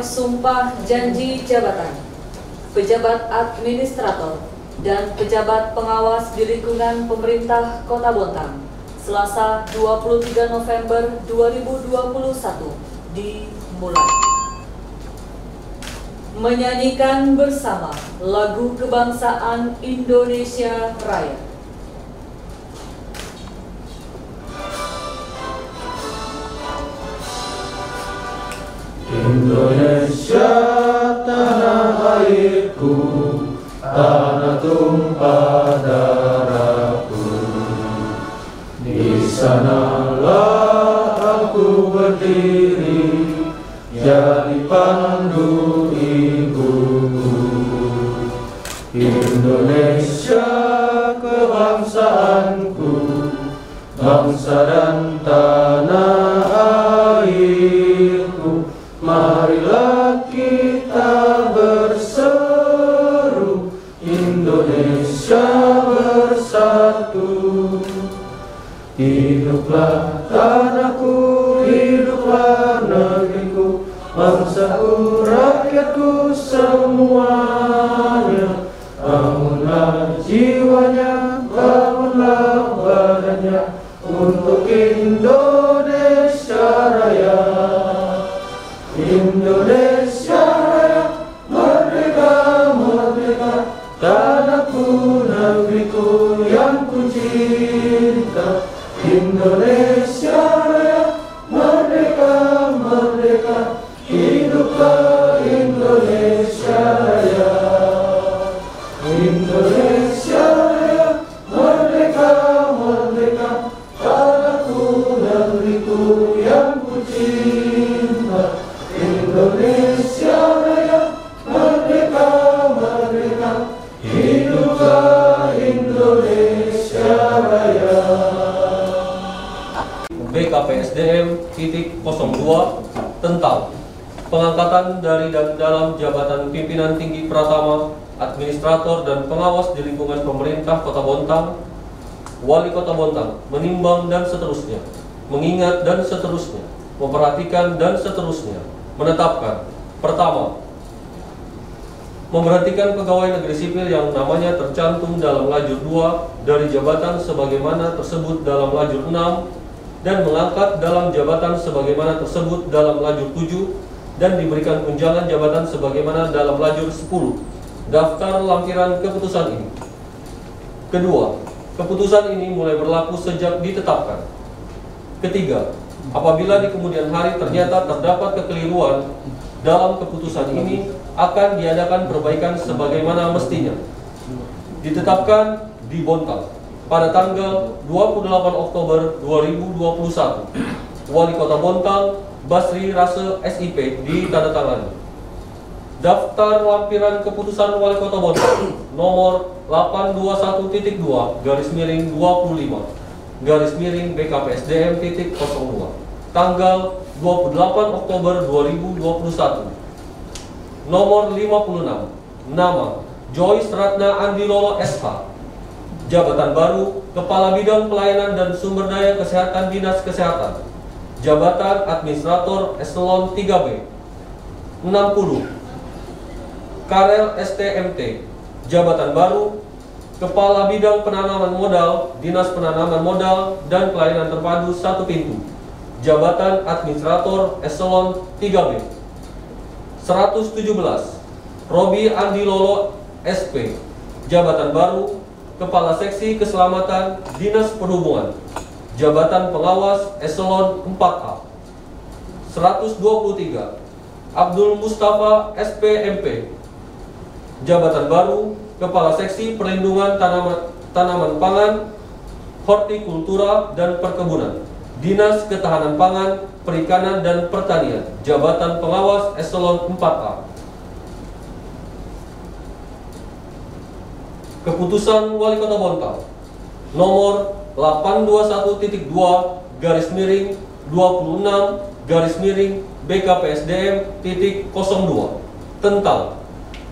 Sumpah janji jabatan pejabat administrator dan pejabat pengawas di lingkungan pemerintah Kota Bontang, Selasa 23 November 2021 dimulai. Menyanyikan bersama lagu kebangsaan Indonesia Raya. Indonesia tanah airku, tanah tumpah darahku. Di sanalah aku berdiri, jadi pandu ibuku. Indonesia kebangsaanku, bangsa dan tanah airku. Marilah kita berseru, Indonesia bersatu. Hiduplah tanahku, hiduplah negeriku, bangsaku, rakyatku semuanya. Bangunlah jiwanya, bangunlah badannya, untuk Indonesia Raya. Indonesia Raya, merdeka, merdeka, tanahku, negeriku yang ku cinta. Indonesia Raya, merdeka, merdeka, hiduplah Indonesia Raya. Indonesia Raya, merdeka, merdeka, tanahku, negeriku yang ku cinta. Indonesia Raya, merdeka, merdeka, hiduplah Indonesia Raya. BKPSDM.02 tentang pengangkatan dari dan dalam jabatan pimpinan tinggi Pratama, administrator dan pengawas di lingkungan pemerintah Kota Bontang, Wali Kota Bontang, menimbang dan seterusnya, mengingat dan seterusnya, memperhatikan dan seterusnya, menetapkan. Pertama, memberhentikan pegawai negeri sipil yang namanya tercantum dalam lajur 2 dari jabatan sebagaimana tersebut dalam lajur 6 dan mengangkat dalam jabatan sebagaimana tersebut dalam lajur 7 dan diberikan tunjangan jabatan sebagaimana dalam lajur 10. Daftar lampiran keputusan ini. Kedua, keputusan ini mulai berlaku sejak ditetapkan. Ketiga, apabila di kemudian hari ternyata terdapat kekeliruan dalam keputusan ini, akan diadakan perbaikan sebagaimana mestinya. Ditetapkan di Bontang pada tanggal 28 Oktober 2021. Wali Kota Bontang, Basri Rase SIP, ditandatangani. Daftar lampiran keputusan Wali Kota Bontang nomor 821.2/25 BKPSDM.02 tanggal 28 Oktober 2021. Nomor 56, nama Joyce Ratna Andilolo SH, jabatan baru Kepala Bidang Pelayanan dan Sumber Daya Kesehatan Dinas Kesehatan, jabatan Administrator Eselon 3B. 60, Karel STMT, jabatan baru Kepala Bidang Penanaman Modal Dinas Penanaman Modal dan Pelayanan Terpadu 1 Pintu, jabatan Administrator Eselon 3B. 117, Robi Andilolo SP, jabatan baru Kepala Seksi Keselamatan Dinas Perhubungan, jabatan Pengawas Eselon 4A. 123, Abdul Mustafa SPMP, jabatan baru Kepala Seksi Perlindungan Tanaman Pangan, Hortikultura dan Perkebunan, Dinas Ketahanan Pangan, Perikanan dan Pertanian, jabatan Pengawas Eselon 4A. Keputusan Wali Kota Bontang nomor 821.2/26 BKPSDM.02 tentang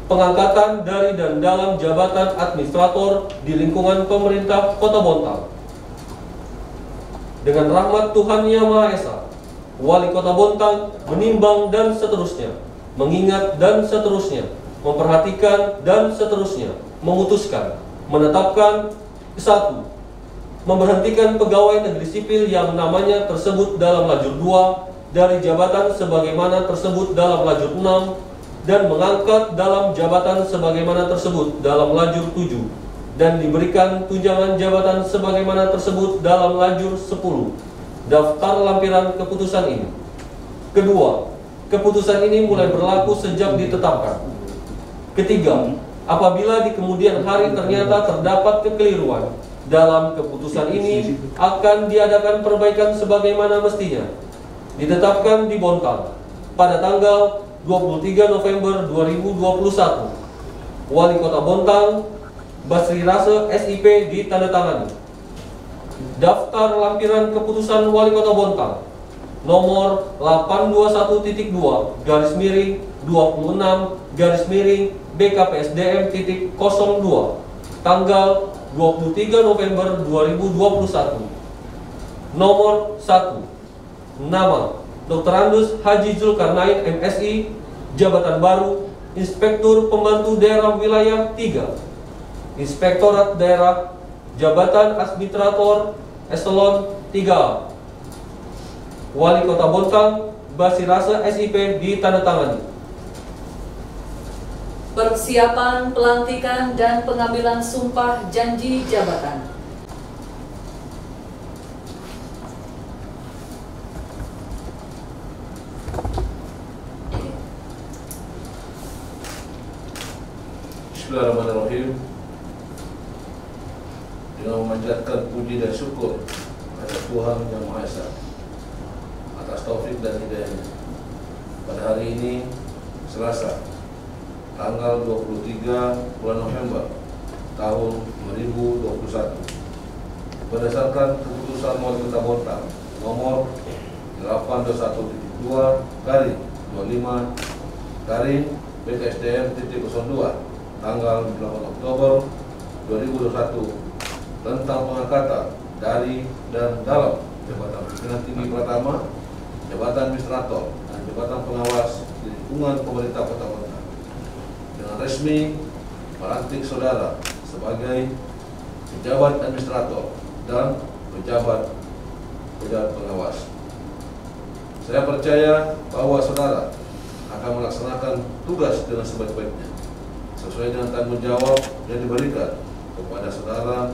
pengangkatan dari dan dalam jabatan administrator di lingkungan pemerintah Kota Bontang. Dengan rahmat Tuhan Yang Maha Esa, Wali Kota Bontang menimbang dan seterusnya, mengingat dan seterusnya, memperhatikan dan seterusnya, memutuskan, menetapkan. 1. Memberhentikan pegawai negeri sipil yang namanya tersebut dalam lajur 2 dari jabatan sebagaimana tersebut dalam lajur 6 dan mengangkat dalam jabatan sebagaimana tersebut dalam lajur 7 dan diberikan tunjangan jabatan sebagaimana tersebut dalam lajur 10. Daftar lampiran keputusan ini. Kedua, keputusan ini mulai berlaku sejak ditetapkan. Ketiga, apabila di kemudian hari ternyata terdapat kekeliruan dalam keputusan ini, akan diadakan perbaikan sebagaimana mestinya. Ditetapkan di Bontang pada tanggal 23 November 2021. Wali Kota Bontang, Basri Rase SIP ditandatangani. Daftar lampiran keputusan Wali Kota Bontang nomor 821.2/26 BKPSDM.02 tanggal 23 November 2021. Nomor 1. Nama Dr. Andus Haji Zulkarnain MSI, jabatan baru Inspektur Pembantu Daerah Wilayah 3, Inspektorat Daerah, jabatan Administrator Eselon 3. Wali Kota Bontang, Basri Rase SIP ditandatangani. Persiapan pelantikan dan pengambilan sumpah janji jabatan. Bismillahirrahmanirrahim. Dengan memanjatkan puji dan syukur kepada Tuhan Yang Maha Esa atas taufik dan hidayahnya, pada hari ini Selasa tanggal 23 bulan November tahun 2021, berdasarkan keputusan Wali Kota Bontang nomor 821.2/25/BKSDM.02 tanggal 8 Oktober 2021 tentang pengangkatan dari dan dalam jabatan pimpinan tinggi pertama, jabatan administrator, dan jabatan pengawas di lingkungan pemerintah Kota Bontang, dengan resmi melantik saudara sebagai pejabat administrator dan pejabat pengawas. Saya percaya bahwa saudara akan melaksanakan tugas dengan sebaik-baiknya sesuai dengan tanggung jawab yang diberikan kepada saudara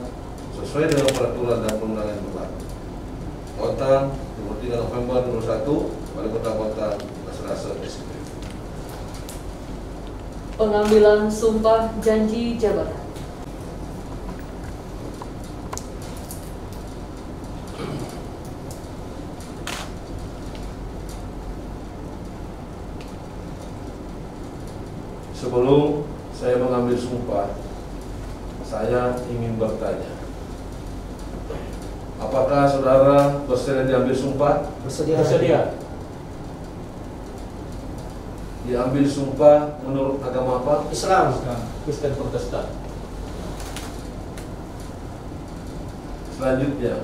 sesuai dengan peraturan dan perundangan yang berlaku. Bontang, 23 November 2021, Wali Kota Bontang, Basri Rase SIP. Pengambilan sumpah janji jabatan. Sebelum saya mengambil sumpah, saya ingin bertanya, apakah saudara bersedia diambil sumpah? Bersedia. Diambil sumpah menurut agama apa? Islam, Kristen Protestan. Selanjutnya,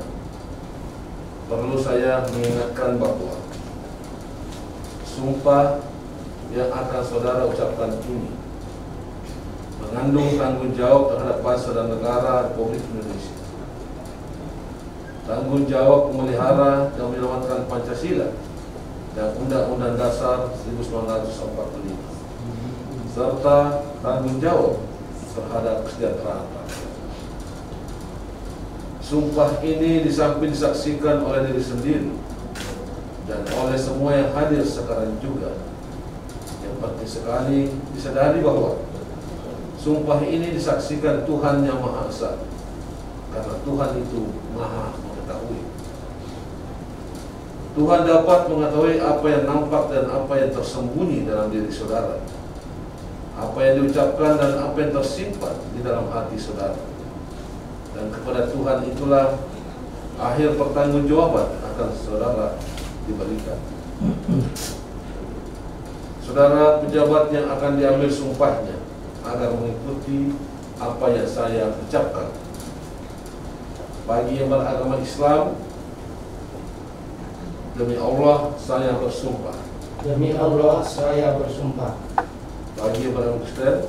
perlu saya mengingatkan bahwa sumpah yang akan saudara ucapkan ini mengandung tanggung jawab terhadap bangsa dan negara Republik Indonesia, tanggung jawab memelihara dan menyelamatkan Pancasila dan Undang-Undang Dasar 1945, serta tanggung jawab terhadap kesejahteraan rakyat. Sumpah ini di samping disaksikan oleh diri sendiri dan oleh semua yang hadir sekarang juga, yang penting sekali disadari bahwa sumpah ini disaksikan Tuhan Yang Maha Esa, karena Tuhan itu Maha mengetahui. Tuhan dapat mengetahui apa yang nampak dan apa yang tersembunyi dalam diri saudara, apa yang diucapkan dan apa yang tersimpan di dalam hati saudara. Dan kepada Tuhan itulah akhir pertanggungjawaban akan saudara diberikan. Saudara pejabat yang akan diambil sumpahnya agar mengikuti apa yang saya ucapkan. Bagi yang beragama Islam, demi Allah saya bersumpah Demi Allah saya bersumpah. Bagi para Kristen,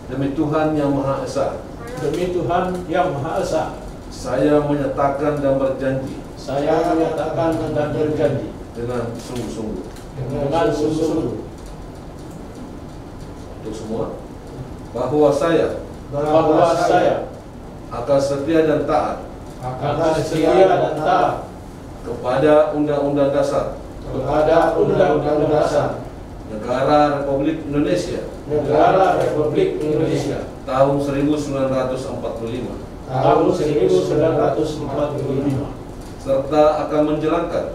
demi Tuhan Yang Maha Esa, Demi Tuhan Yang Maha Esa, saya menyatakan dan berjanji saya menyatakan dan berjanji dengan sungguh-sungguh dengan sungguh-sungguh untuk semua bahwa saya bahwa saya akan setia dan taat akan setia dan taat kepada Undang-Undang Dasar kepada Undang-Undang Dasar Negara Republik Indonesia Negara Republik Indonesia tahun 1945 tahun 1945 serta akan menjalankan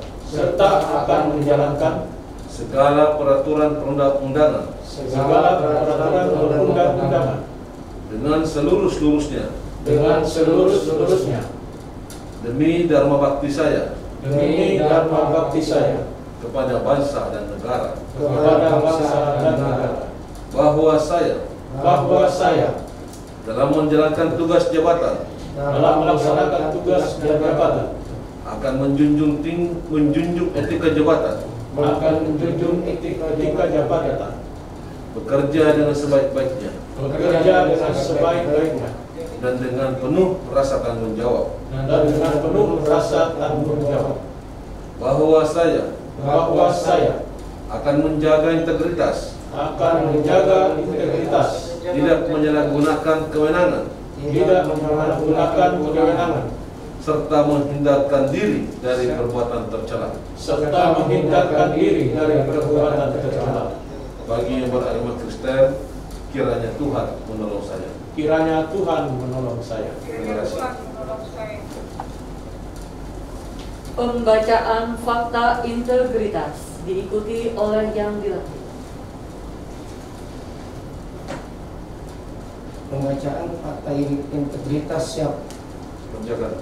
segala peraturan perundang-undangan dengan seluruh-seluruhnya demi dharma bakti saya kepada bangsa dan negara, bahwa saya dalam menjalankan tugas jabatan akan menjunjung etika jabatan, bekerja dengan sebaik-baiknya dan dengan penuh rasa tanggung jawab, bahwa saya akan menjaga integritas, tidak menyalahgunakan kewenangan, serta menghindarkan diri dari perbuatan tercela. Bagi yang beragama Kristen, kiranya Tuhan menolong saya. Terima kasih. Pembacaan fakta integritas diikuti oleh yang dilantik. Pembacaan fakta integritas siap. Penjagaan.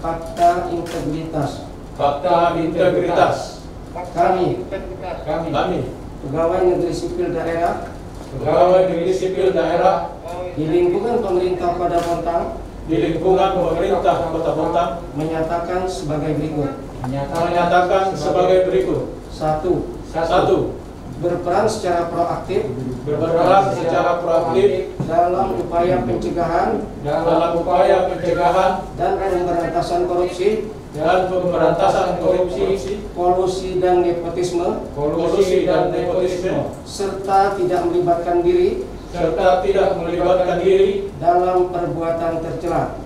Fakta integritas. Kami pegawai negeri sipil daerah di lingkungan pemerintah Kota Bontang menyatakan sebagai berikut. 1. Berperan secara proaktif dalam upaya pencegahan dan pemberantasan korupsi, kolusi dan nepotisme, serta tidak melibatkan diri dalam perbuatan tercela.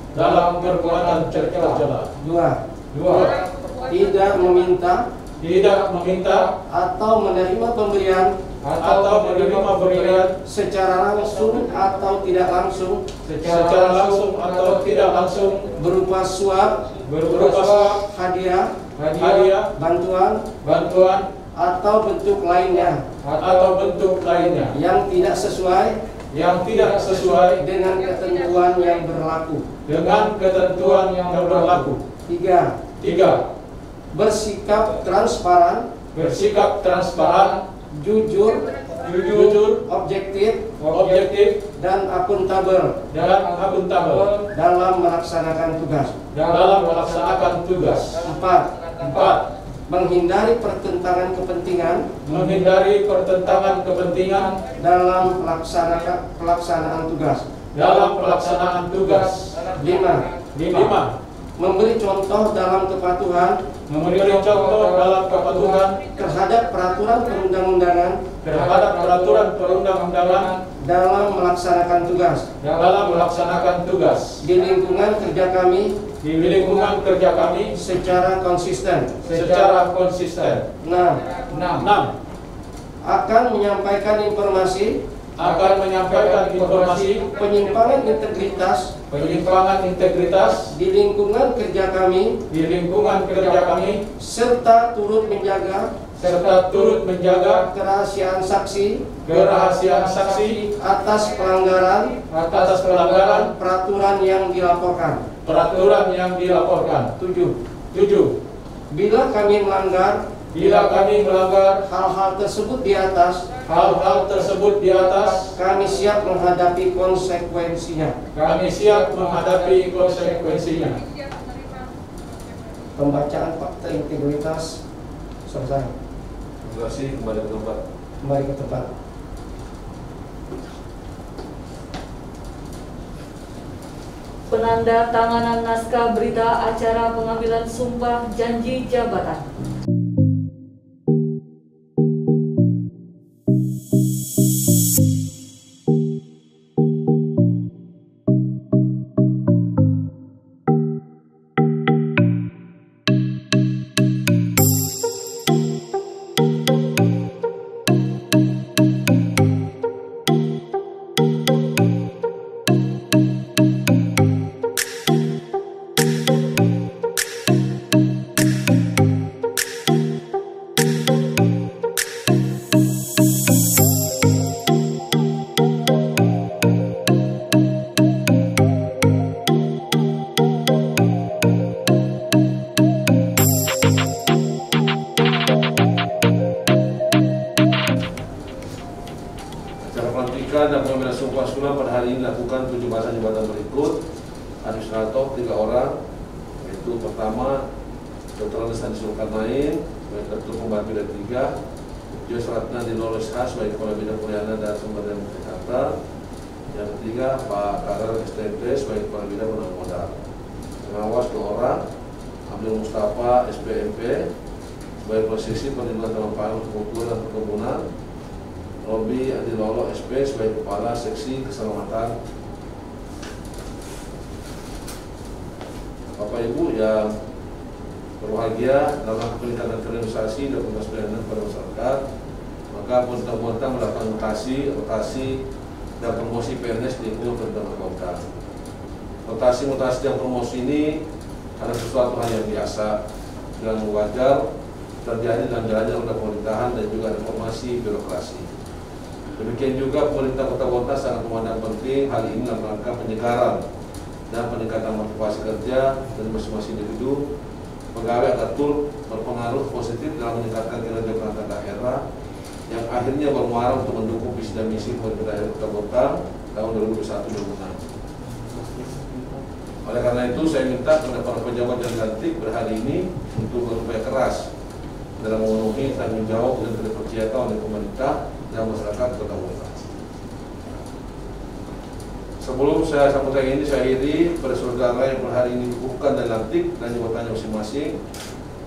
2. Tidak meminta atau menerima pemberian secara langsung atau tidak langsung berupa suap, hadiah, bantuan atau bentuk lainnya yang tidak sesuai dengan ketentuan yang berlaku. 3. Bersikap transparan, jujur, objektif, dan akuntabel dalam melaksanakan tugas. 4. Menghindari pertentangan kepentingan dalam pelaksanaan tugas. 5. Memberi contoh dalam kepatuhan terhadap peraturan perundang-undangan dalam melaksanakan tugas di lingkungan kerja kami secara konsisten. 6. Akan menyampaikan informasi penyimpangan integritas di lingkungan kerja kami serta turut menjaga kerahasiaan saksi atas pelanggaran peraturan yang dilaporkan. 7. Bila kami melanggar hal-hal tersebut di atas, kami siap menghadapi konsekuensinya. Pembacaan fakta integritas selesai. Terima kasih, kembali ke tempat. Kembali ke tempat. Penanda tanganan naskah berita acara pengambilan sumpah janji jabatan. Dan pengambilan sumpah surat pada hari ini dilakukan 7 masa jabatan berikut. Administrator 3 orang, yaitu pertama Dr. Andes Zulkarnain sebagai Ketua Pembantu dan 3, Jos Ratna Dinolo SH sebagai Kepala Bidang Pelayanan dan Sumber Daya Jakarta. Yang ketiga Pak Karel STP sebagai Kepala Bidang Penanaman Modal. Pengawas 2 orang, Abdul Mustafa SPMP sebagai Posisi Perlindungan Tanah Pangan, Kultur dan Perkebunan. Robi Adilolo SP sebagai Kepala Seksi Keselamatan. Bapak Ibu yang berbahagia, dalam peningkatan kriminalisasi dan tugas pelayanan pada masyarakat, maka pemerintah melakukan rotasi dan promosi PNS di lingkungan pemerintahan kota. Rotasi dan promosi ini adalah sesuatu hal yang biasa dan wajar terjadi dalam jalannya roda pemerintahan dan juga reformasi birokrasi. Demikian juga pemerintah Kota Bontang sangat memandang penting hal ini dalam rangka penyegaran dan peningkatan motivasi kerja dari masing-masing individu pegawai agar turut berpengaruh positif dalam meningkatkan kinerja perangkat daerah yang akhirnya bermuara untuk mendukung visi dan misi pemerintah daerah Kota Bontang tahun 2021-2026. Oleh karena itu saya minta kepada para pejabat yang dilantik berhari ini untuk berupaya keras dalam memenuhi tanggung jawab dan dipercayakan oleh pemerintah dan masyarakat Kota Bontang. Sebelum saya sampaikan ini, saya akhiri pada saudara yang per hari ini dikukuhkan dan lantik dan jabatannya masing-masing.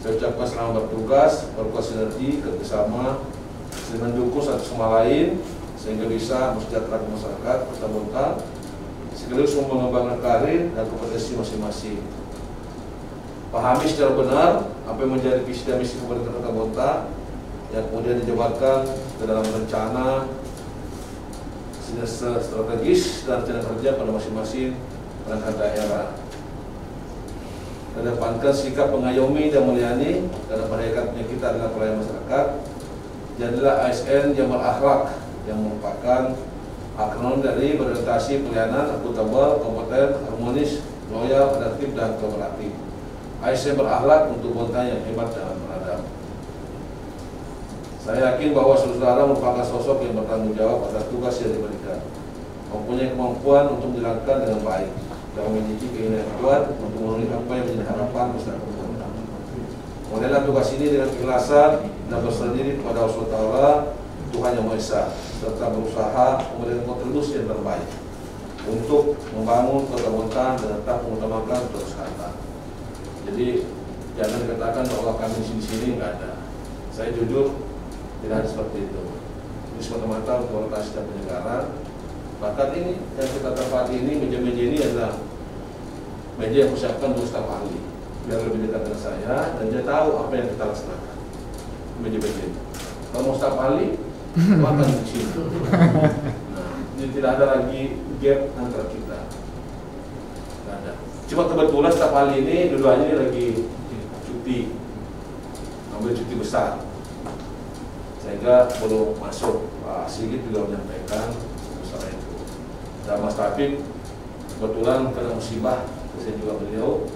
Saya ucapkan selamat bertugas, berkuat sinergi, kerjasama, dan mendukung satu sama lain sehingga bisa mensejahterakan masyarakat Kota Bontang, sekaligus mengembangkan karir dan kompetensi masing-masing. Pahami secara benar apa yang menjadi visi dan misi pemerintah Kota Bontang yang kemudian dijabarkan ke dalam rencana strategis dan rencana kerja pada masing-masing perangkat daerah. Kedepankan sikap mengayomi dan melayani karena pada hakikatnya kita adalah pelayan masyarakat. Jadilah ASN yang berakhlak yang merupakan akronim dari berorientasi pelayanan akuntabel, kompeten, harmonis, loyal, adaptif dan kooperatif. ASN berakhlak untuk Bontang yang hebat dan beradab. Saya yakin bahwa saudara merupakan sosok yang bertanggung jawab atas tugas yang diberikan, mempunyai kemampuan untuk dilakukan dengan baik dan memiliki keinginan yang kuat untuk memenuhi apa yang menjadi harapan masyarakat Bontang. Menjalankan tugas ini dengan keikhlasan dan berserah diri kepada Allah SWT, Tuhan Yang Maha Esa, serta berusaha memberikan kontribusi yang terbaik untuk membangun Kota Bontang dan tetap mengutamakan kesehatan. Jadi jangan dikatakan bahwa kami di sini nggak ada. Saya jujur tidak ada seperti itu. Ini semata-mata untuk rotasi dan penyegaran. Bahkan ini yang kita tempati ini, meja-meja ini adalah meja yang persiapkan untuk staf ahli biar lebih dekat dengan saya dan dia tahu apa yang kita laksanakan. Meja-meja ini. Kalau mau staf ahli, makan di sini. Nah, ini tidak ada lagi gap antara kita. Tidak ada. Cuma kebetulan staf ahli ini dua-duanya lagi cuti, ambil cuti besar. Sehingga belum masuk. Pak Sigit juga menyampaikan masalah itu. Dan Mas Taufik kebetulan kena musibah, saya juga beliau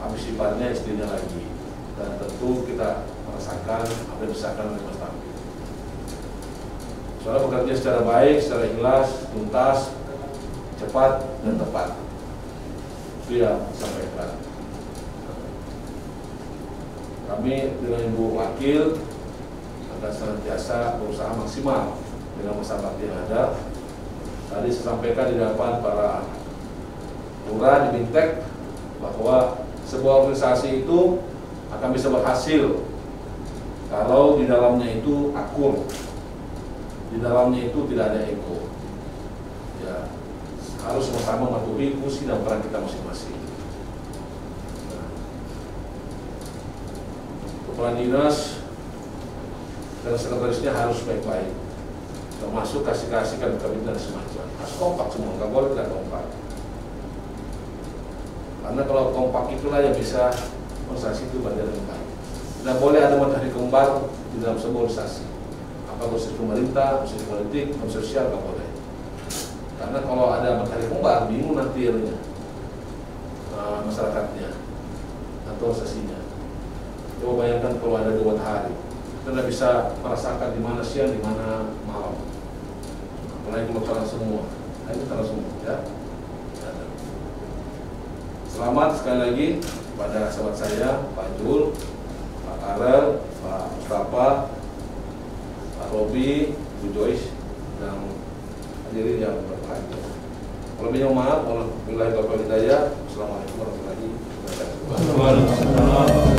habis iparnya istrinya lagi. Dan tentu kita merasakan apa yang disampaikan oleh Mas Taufik. Soalnya bekerja secara baik, secara ikhlas, tuntas, cepat dan tepat. Itu yang disampaikan. Kami dengan Ibu Wakil akan senantiasa berusaha maksimal dengan masa bakti yang ada. Tadi saya sampaikan di hadapan para lurah di Bintek bahwa sebuah organisasi itu akan bisa berhasil kalau di dalamnya itu akur, di dalamnya itu tidak ada ego. Ya, harus sama-sama mematuhi fungsi dan peran kita masing-masing. Kepala dinas dan sekretarisnya harus baik-baik, termasuk kasih-kasih kabin dan semacam. Harus kompak semua, nggak boleh tidak kompak. Karena kalau kompak itulah yang bisa organisasi itu berjalan dengan baik. Tidak boleh ada matahari kembar di dalam sebuah organisasi. Apa organisasi pemerintah, organisasi politik, organisasi sosial, nggak boleh. Karena kalau ada matahari kembar, bingung nanti masyarakatnya atau organisasinya. Coba bayangkan kalau ada 2 matahari, kita tidak bisa merasakan di mana siang, di mana malam. Apalagi kalau terang semua, itu terang semua, ya. Selamat sekali lagi kepada sahabat saya, Pak Jul, Pak Karel, Pak Mustafa, Pak Robi, Bu Joyce, dan hadirin yang berbahagia. Kalau minta maaf, wabillahi taufiq wal hidayah. Assalamualaikum warahmatullahi wabarakatuh.